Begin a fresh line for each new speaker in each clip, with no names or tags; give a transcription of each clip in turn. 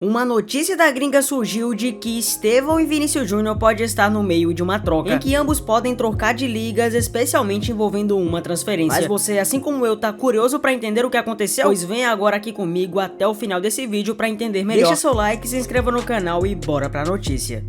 Uma notícia da gringa surgiu de que Estevão e Vinícius Júnior podem estar no meio de uma troca, em que ambos podem trocar de ligas, especialmente envolvendo uma transferência. Mas você, assim como eu, tá curioso pra entender o que aconteceu? Pois venha agora aqui comigo até o final desse vídeo pra entender melhor. Deixa seu like, se inscreva no canal e bora pra notícia.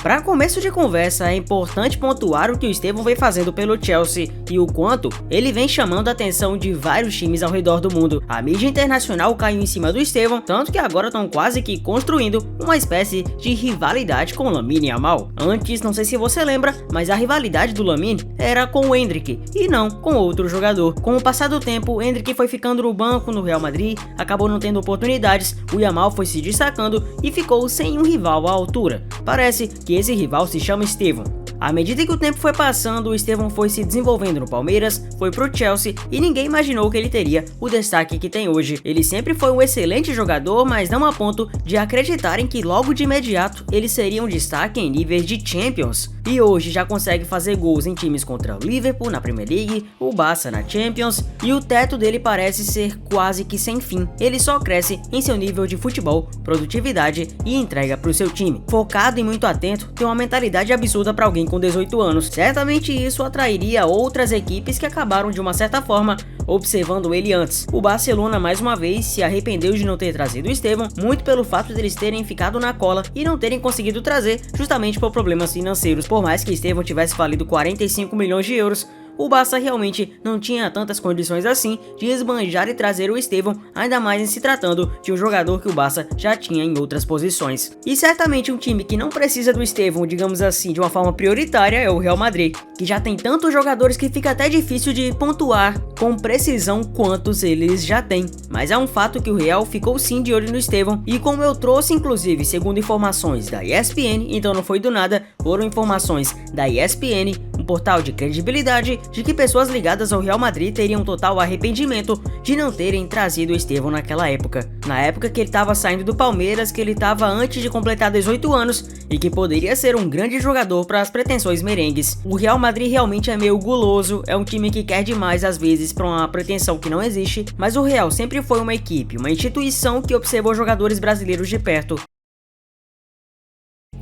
Para começo de conversa, é importante pontuar o que o Estevão vem fazendo pelo Chelsea e o quanto ele vem chamando a atenção de vários times ao redor do mundo. A mídia internacional caiu em cima do Estevão, tanto que agora estão quase que construindo uma espécie de rivalidade com o Lamine Yamal. Antes, não sei se você lembra, mas a rivalidade do Lamine era com o Endrick e não com outro jogador. Com o passar do tempo, o Endrick foi ficando no banco no Real Madrid, acabou não tendo oportunidades, o Yamal foi se destacando e ficou sem um rival à altura. Parece que esse rival se chama Estevão. À medida que o tempo foi passando, o Estevão foi se desenvolvendo no Palmeiras, foi pro Chelsea e ninguém imaginou que ele teria o destaque que tem hoje. Ele sempre foi um excelente jogador, mas não a ponto de acreditarem que logo de imediato ele seria um destaque em níveis de Champions. E hoje já consegue fazer gols em times contra o Liverpool na Premier League, o Barça na Champions, e o teto dele parece ser quase que sem fim. Ele só cresce em seu nível de futebol, produtividade e entrega pro seu time. Focado e muito atento, tem uma mentalidade absurda para alguém com 18 anos. Certamente isso atrairia outras equipes que acabaram de uma certa forma observando ele antes. O Barcelona mais uma vez se arrependeu de não ter trazido o Estevão, muito pelo fato de eles terem ficado na cola e não terem conseguido trazer justamente por problemas financeiros. Por mais que Estevão tivesse valido 45 milhões de euros, o Barça realmente não tinha tantas condições assim de esbanjar e trazer o Estevão, ainda mais em se tratando de um jogador que o Barça já tinha em outras posições. E certamente um time que não precisa do Estevão, digamos assim, de uma forma prioritária é o Real Madrid, que já tem tantos jogadores que fica até difícil de pontuar com precisão quantos eles já têm. Mas é um fato que o Real ficou sim de olho no Estevão, e como eu trouxe inclusive segundo informações da ESPN, então não foi do nada, foram informações da ESPN, um portal de credibilidade, de que pessoas ligadas ao Real Madrid teriam total arrependimento de não terem trazido o Estevão naquela época. Na época que ele estava saindo do Palmeiras, que ele estava antes de completar 18 anos e que poderia ser um grande jogador para as pretensões merengues. O Real Madrid realmente é meio guloso, é um time que quer demais às vezes para uma pretensão que não existe, mas o Real sempre foi uma equipe, uma instituição que observou jogadores brasileiros de perto.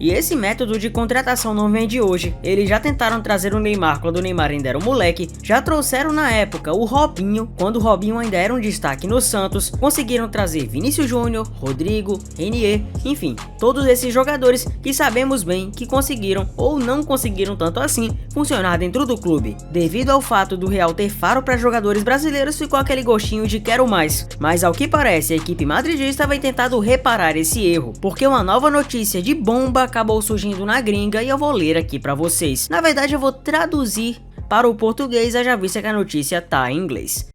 E esse método de contratação não vem de hoje. Eles já tentaram trazer o Neymar quando o Neymar ainda era um moleque, já trouxeram na época o Robinho, quando o Robinho ainda era um destaque no Santos, conseguiram trazer Vinícius Júnior, Rodrigo, Renier, enfim, todos esses jogadores que sabemos bem que conseguiram ou não conseguiram tanto assim funcionar dentro do clube. Devido ao fato do Real ter faro para jogadores brasileiros, ficou aquele gostinho de quero mais. Mas ao que parece, a equipe madridista vai tentado reparar esse erro, porque uma nova notícia de bomba acabou surgindo na gringa e eu vou ler aqui pra vocês. Na verdade eu vou traduzir para o português, já visto que a notícia tá em inglês.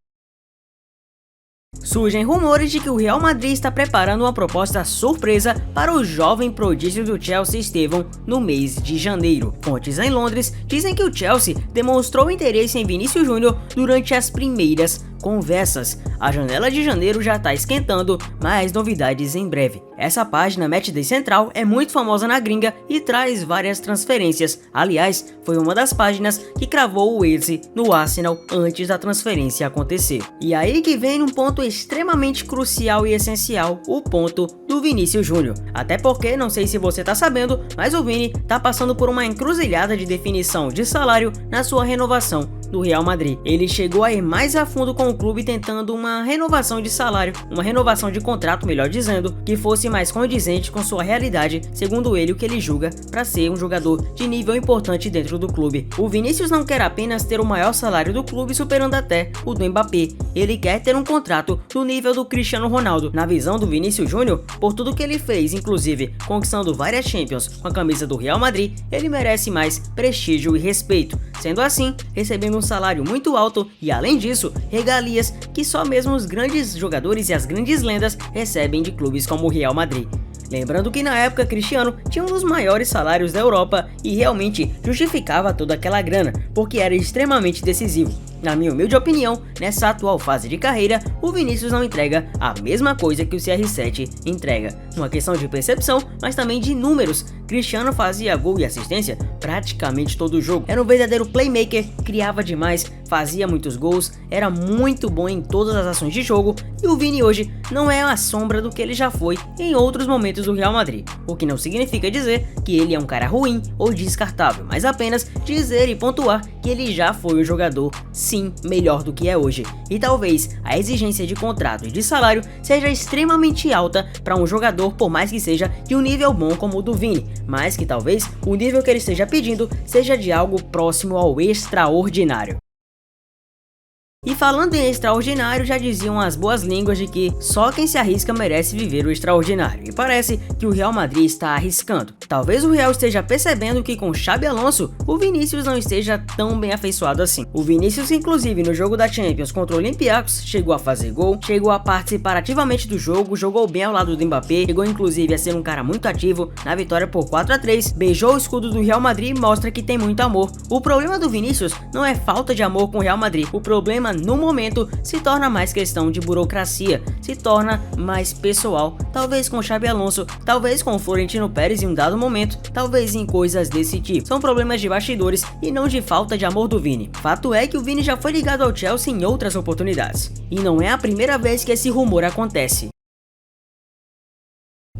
Surgem rumores de que o Real Madrid está preparando uma proposta surpresa para o jovem prodígio do Chelsea Estevão no mês de janeiro. Fontes em Londres dizem que o Chelsea demonstrou interesse em Vinícius Júnior durante as primeiras conversas. A janela de janeiro já está esquentando, mais novidades em breve. Essa página Matchday Central é muito famosa na gringa e traz várias transferências. Aliás, foi uma das páginas que cravou o Eze no Arsenal antes da transferência acontecer. E aí que vem um ponto extremamente crucial e essencial, o ponto do Vinícius Júnior. Até porque, não sei se você tá sabendo, mas o Vini tá passando por uma encruzilhada de definição de salário na sua renovação do Real Madrid. Ele chegou a ir mais a fundo com o clube tentando uma renovação de salário, uma renovação de contrato, melhor dizendo, que fosse mais condizente com sua realidade, segundo ele o que ele julga para ser um jogador de nível importante dentro do clube. O Vinícius não quer apenas ter o maior salário do clube, superando até o do Mbappé, ele quer ter um contrato do nível do Cristiano Ronaldo. Na visão do Vinícius Júnior, por tudo que ele fez, inclusive conquistando várias Champions com a camisa do Real Madrid, ele merece mais prestígio e respeito, sendo assim, recebendo um salário muito alto e, além disso, regalias que só mesmo os grandes jogadores e as grandes lendas recebem de clubes como o Real Madrid. Lembrando que na época Cristiano tinha um dos maiores salários da Europa e realmente justificava toda aquela grana, porque era extremamente decisivo. Na minha humilde opinião, nessa atual fase de carreira, o Vinícius não entrega a mesma coisa que o CR7 entrega. Uma questão de percepção, mas também de números. Cristiano fazia gol e assistência praticamente todo o jogo. Era um verdadeiro playmaker, criava demais, fazia muitos gols, era muito bom em todas as ações de jogo, e o Vini hoje não é a sombra do que ele já foi em outros momentos do Real Madrid. O que não significa dizer que ele é um cara ruim ou descartável, mas apenas dizer e pontuar que ele já foi um jogador, sim, melhor do que é hoje. E talvez a exigência de contrato e de salário seja extremamente alta para um jogador, por mais que seja de um nível bom como o do Vini, mas que talvez o nível que ele esteja pedindo seja de algo próximo ao extraordinário. E falando em extraordinário, já diziam as boas línguas de que só quem se arrisca merece viver o extraordinário, e parece que o Real Madrid está arriscando. Talvez o Real esteja percebendo que com Xabi Alonso, o Vinícius não esteja tão bem afeiçoado assim. O Vinícius, inclusive no jogo da Champions contra o Olympiacos, chegou a fazer gol, chegou a participar ativamente do jogo, jogou bem ao lado do Mbappé, chegou inclusive a ser um cara muito ativo na vitória por 4-3, beijou o escudo do Real Madrid e mostra que tem muito amor. O problema do Vinícius não é falta de amor com o Real Madrid, o problema no momento se torna mais questão de burocracia, se torna mais pessoal, talvez com Xabi Alonso, talvez com o Florentino Pérez em um dado momento, talvez em coisas desse tipo. São problemas de bastidores e não de falta de amor do Vini. Fato é que o Vini já foi ligado ao Chelsea em outras oportunidades, e não é a primeira vez que esse rumor acontece.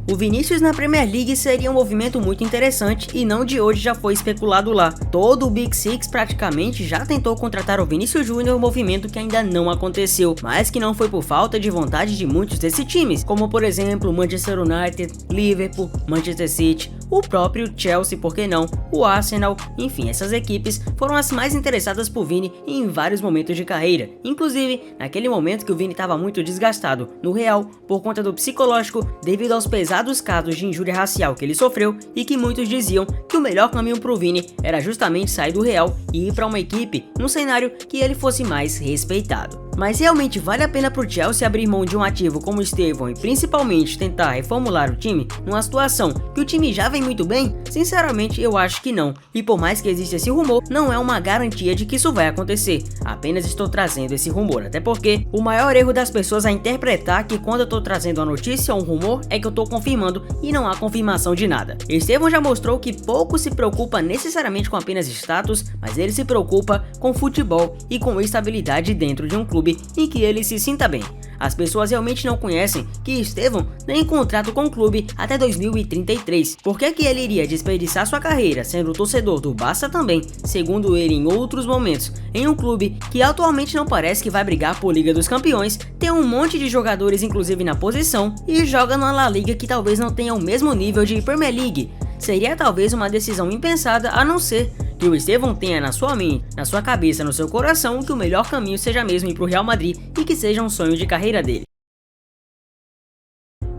O Vinícius na Premier League seria um movimento muito interessante e não de hoje já foi especulado lá. Todo o Big Six praticamente já tentou contratar o Vinícius Júnior, um movimento que ainda não aconteceu, mas que não foi por falta de vontade de muitos desses times, como por exemplo Manchester United, Liverpool, Manchester City, o próprio Chelsea, por que não, o Arsenal, enfim, essas equipes foram as mais interessadas por Vini em vários momentos de carreira, inclusive naquele momento que o Vini estava muito desgastado no Real por conta do psicológico devido aos pesados casos de injúria racial que ele sofreu, e que muitos diziam que o melhor caminho para o Vini era justamente sair do Real e ir para uma equipe num cenário que ele fosse mais respeitado. Mas realmente vale a pena pro Chelsea abrir mão de um ativo como o Estevão e principalmente tentar reformular o time numa situação que o time já vem muito bem? Sinceramente eu acho que não, e por mais que exista esse rumor, não é uma garantia de que isso vai acontecer, apenas estou trazendo esse rumor, até porque o maior erro das pessoas é interpretar que quando eu tô trazendo a notícia ou um rumor é que eu tô confirmando e não há confirmação de nada. Estevão já mostrou que pouco se preocupa necessariamente com apenas status, mas ele se preocupa com futebol e com estabilidade dentro de um clube em que ele se sinta bem. As pessoas realmente não conhecem que Estevão tem contrato com o clube até 2033. Por que ele iria desperdiçar sua carreira sendo torcedor do Barça também, segundo ele em outros momentos, em um clube que atualmente não parece que vai brigar por Liga dos Campeões, tem um monte de jogadores inclusive na posição e joga na La Liga que talvez não tenha o mesmo nível de Premier League? Seria talvez uma decisão impensada, a não ser que o Estevão tenha na sua mente, na sua cabeça, no seu coração, que o melhor caminho seja mesmo ir pro Real Madrid e que seja um sonho de carreira dele.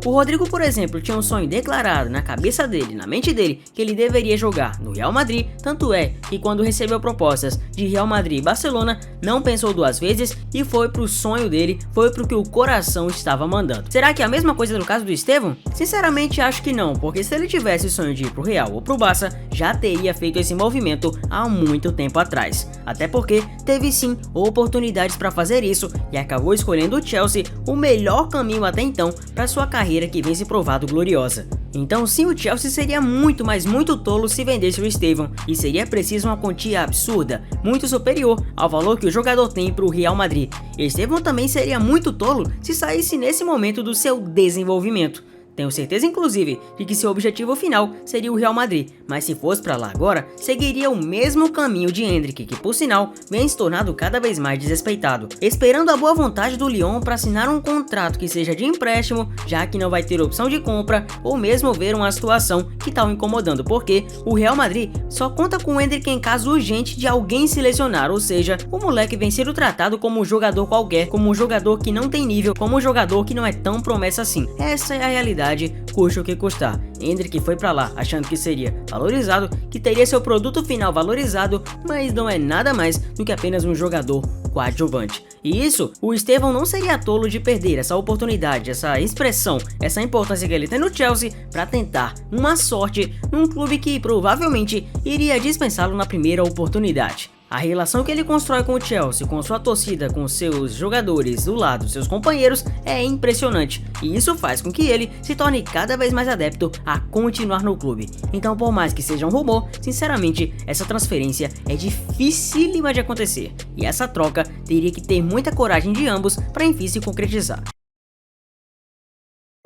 O Rodrigo, por exemplo, tinha um sonho declarado na cabeça dele, na mente dele, que ele deveria jogar no Real Madrid, tanto é que quando recebeu propostas de Real Madrid e Barcelona, não pensou duas vezes e foi pro sonho dele, foi pro que o coração estava mandando. Será que é a mesma coisa no caso do Estevão? Sinceramente acho que não, porque se ele tivesse o sonho de ir pro Real ou pro Barça, já teria feito esse movimento há muito tempo atrás. Até porque teve sim oportunidades para fazer isso e acabou escolhendo o Chelsea, o melhor caminho até então para sua carreira que vem se provado gloriosa. Então sim, o Chelsea seria muito, mas muito tolo se vendesse o Estevão, e seria preciso uma quantia absurda, muito superior ao valor que o jogador tem para o Real Madrid. Estevão também seria muito tolo se saísse nesse momento do seu desenvolvimento. Tenho certeza inclusive de que seu objetivo final seria o Real Madrid, mas se fosse para lá agora, seguiria o mesmo caminho de Endrick, que por sinal vem se tornando cada vez mais desrespeitado, esperando a boa vontade do Lyon para assinar um contrato que seja de empréstimo, já que não vai ter opção de compra, ou mesmo ver uma situação que está o incomodando, porque o Real Madrid só conta com o Endrick em caso urgente de alguém se lesionar, ou seja, o moleque vem sendo tratado como um jogador qualquer, como um jogador que não tem nível, como um jogador que não é tão promessa assim. Essa é a realidade, custe o que custar. Endrick foi pra lá achando que seria valorizado, que teria seu produto final valorizado, mas não é nada mais do que apenas um jogador coadjuvante. E isso, o Estevão não seria tolo de perder essa oportunidade, essa expressão, essa importância que ele tem no Chelsea para tentar uma sorte num clube que provavelmente iria dispensá-lo na primeira oportunidade. A relação que ele constrói com o Chelsea, com sua torcida, com seus jogadores do lado, seus companheiros, é impressionante, e isso faz com que ele se torne cada vez mais adepto a continuar no clube. Então, por mais que seja um rumor, sinceramente, essa transferência é dificílima de acontecer, e essa troca teria que ter muita coragem de ambos para enfim se concretizar.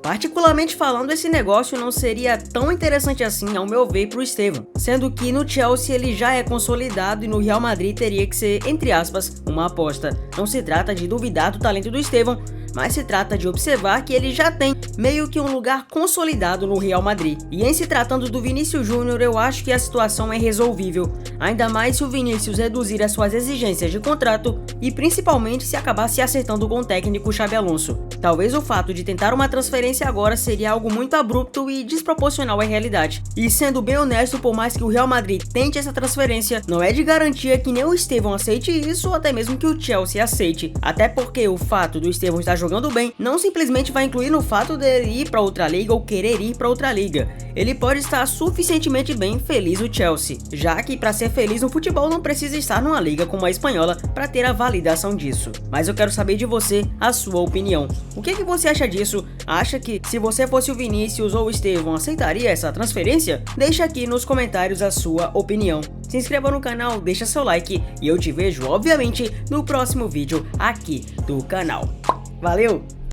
Particularmente falando, esse negócio não seria tão interessante assim, ao meu ver, para o Estevão, sendo que no Chelsea ele já é consolidado e no Real Madrid teria que ser, entre aspas, uma aposta. Não se trata de duvidar do talento do Estevão, mas se trata de observar que ele já tem meio que um lugar consolidado no Real Madrid. E em se tratando do Vinícius Júnior, eu acho que a situação é resolvível, ainda mais se o Vinícius reduzir as suas exigências de contrato e principalmente se acabar se acertando com o técnico Xabi Alonso. Talvez o fato de tentar uma transferência agora seria algo muito abrupto e desproporcional à realidade. E sendo bem honesto, por mais que o Real Madrid tente essa transferência, não é de garantia que nem o Estevão aceite isso ou até mesmo que o Chelsea aceite, até porque o fato do Estevão estar jogando bem não simplesmente vai incluir no fato dele ir para outra liga ou querer ir para outra liga. Ele pode estar suficientemente bem feliz no Chelsea, já que para ser feliz no futebol não precisa estar numa liga como a espanhola para ter a validação disso. Mas eu quero saber de você a sua opinião. O que você acha disso? Acha que se você fosse o Vinícius ou o Estevão aceitaria essa transferência? Deixa aqui nos comentários a sua opinião. Se inscreva no canal, deixa seu like e eu te vejo obviamente no próximo vídeo aqui do canal. Valeu!